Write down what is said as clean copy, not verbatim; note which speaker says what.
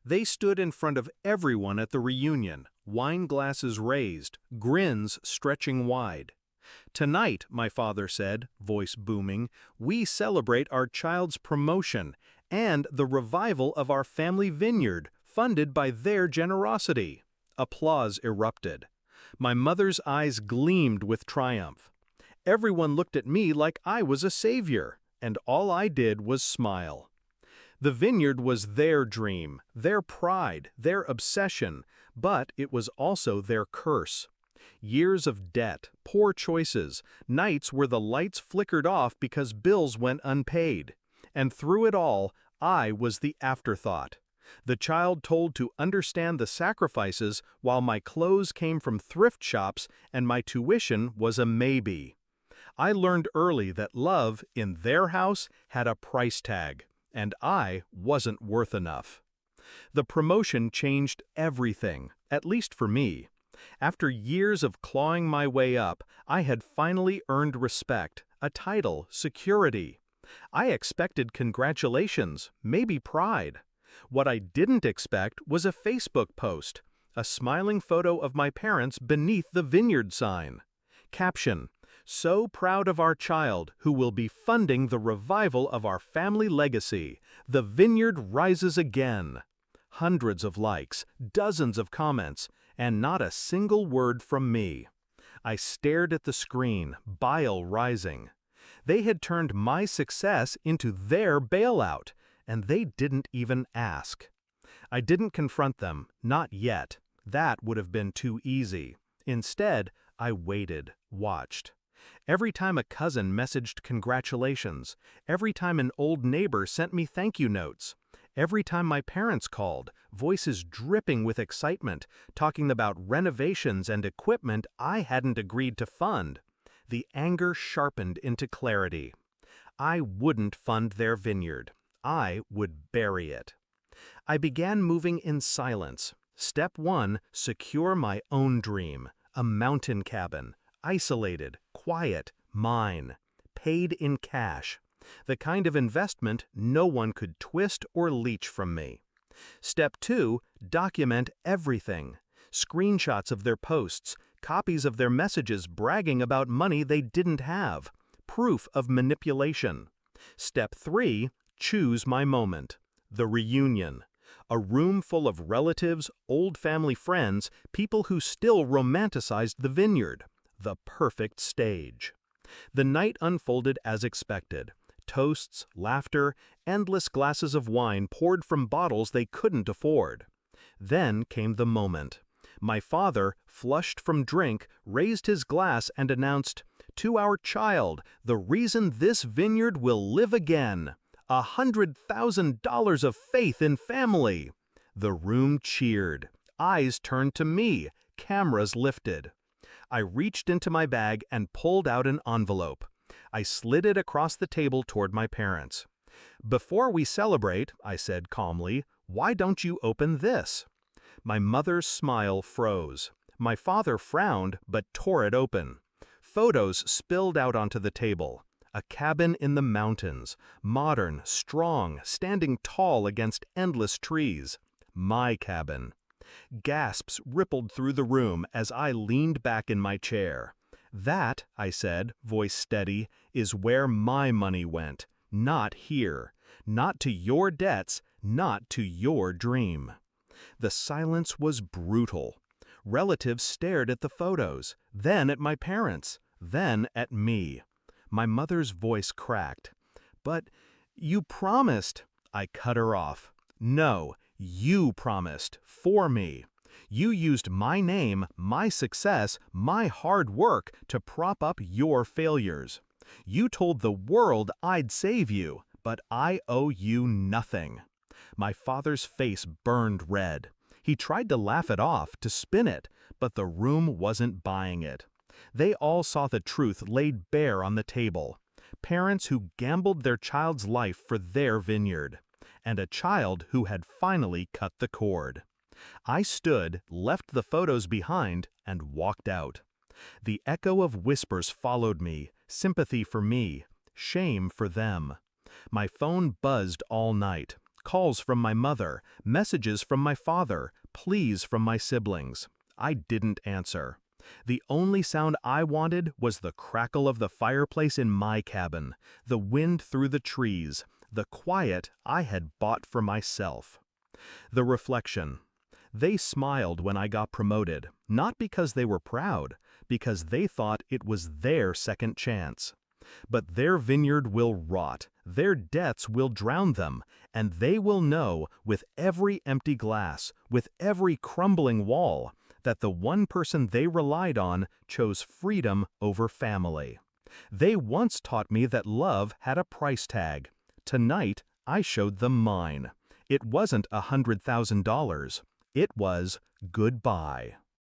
Speaker 1: They stood in front of everyone at the reunion, wine glasses raised, grins stretching wide. "Tonight," my father said, voice booming, "we celebrate our child's promotion and the revival of our family vineyard, funded by their generosity." Applause erupted. My mother's eyes gleamed with triumph. Everyone looked at me like I was a savior, and all I did was smile. The vineyard was their dream, their pride, their obsession, but it was also their curse. Years of debt, poor choices, nights where the lights flickered off because bills went unpaid. And through it all, I was the afterthought. The child told to understand the sacrifices while my clothes came from thrift shops and my tuition was a maybe. I learned early that love, in their house, had a price tag, and I wasn't worth enough. The promotion changed everything, at least for me. After years of clawing my way up, I had finally earned respect, a title, security. I expected congratulations, maybe pride. What I didn't expect was a Facebook post, a smiling photo of my parents beneath the Vineyard sign. Caption: "So proud of our child who will be funding the revival of our family legacy. The Vineyard rises again." Hundreds of likes, dozens of comments, and not a single word from me. I stared at the screen, bile rising. They had turned my success into their bailout, and they didn't even ask. I didn't confront them, not yet. That would have been too easy. Instead, I waited, watched. Every time a cousin messaged congratulations, every time an old neighbor sent me thank you notes, every time my parents called, voices dripping with excitement, talking about renovations and equipment I hadn't agreed to fund, the anger sharpened into clarity. I wouldn't fund their vineyard. I would bury it. I began moving in silence. Step 1, secure my own dream, a mountain cabin, isolated, quiet, mine, paid in cash, the kind of investment no one could twist or leech from me. Step 2, document everything. Screenshots of their posts, copies of their messages bragging about money they didn't have, proof of manipulation. Step 3, choose my moment. The reunion. A room full of relatives, old family friends, people who still romanticized the vineyard. The perfect stage. The night unfolded as expected. Toasts, laughter, endless glasses of wine poured from bottles they couldn't afford. Then came the moment. My father, flushed from drink, raised his glass and announced, "To our child, the reason this vineyard will live again. $100,000 of faith in family." The room cheered. Eyes turned to me. Cameras lifted. I reached into my bag and pulled out an envelope. I slid it across the table toward my parents. "Before we celebrate," I said calmly, "why don't you open this?" My mother's smile froze. My father frowned but tore it open. Photos spilled out onto the table. A cabin in the mountains, modern, strong, standing tall against endless trees. My cabin. Gasps rippled through the room as I leaned back in my chair. "That," I said, voice steady, "is where my money went. Not here. Not to your debts, not to your dream." The silence was brutal. Relatives stared at the photos, then at my parents, then at me. My mother's voice cracked. "But you promised." I cut her off. "No, you promised, for me. You used my name, my success, my hard work to prop up your failures. You told the world I'd save you, but I owe you nothing." My father's face burned red. He tried to laugh it off, to spin it, but the room wasn't buying it. They all saw the truth laid bare on the table. Parents who gambled their child's life for their vineyard. And a child who had finally cut the cord. I stood, left the photos behind, and walked out. The echo of whispers followed me, sympathy for me, shame for them. My phone buzzed all night. calls from my mother, messages from my father, pleas from my siblings. I didn't answer. The only sound I wanted was the crackle of the fireplace in my cabin, the wind through the trees, the quiet I had bought for myself. The reflection. They smiled when I got promoted, not because they were proud, because they thought it was their second chance. But their vineyard will rot, their debts will drown them, and they will know, with every empty glass, with every crumbling wall, that the one person they relied on chose freedom over family. They once taught me that love had a price tag. Tonight, I showed them mine. It wasn't $100,000. It was goodbye.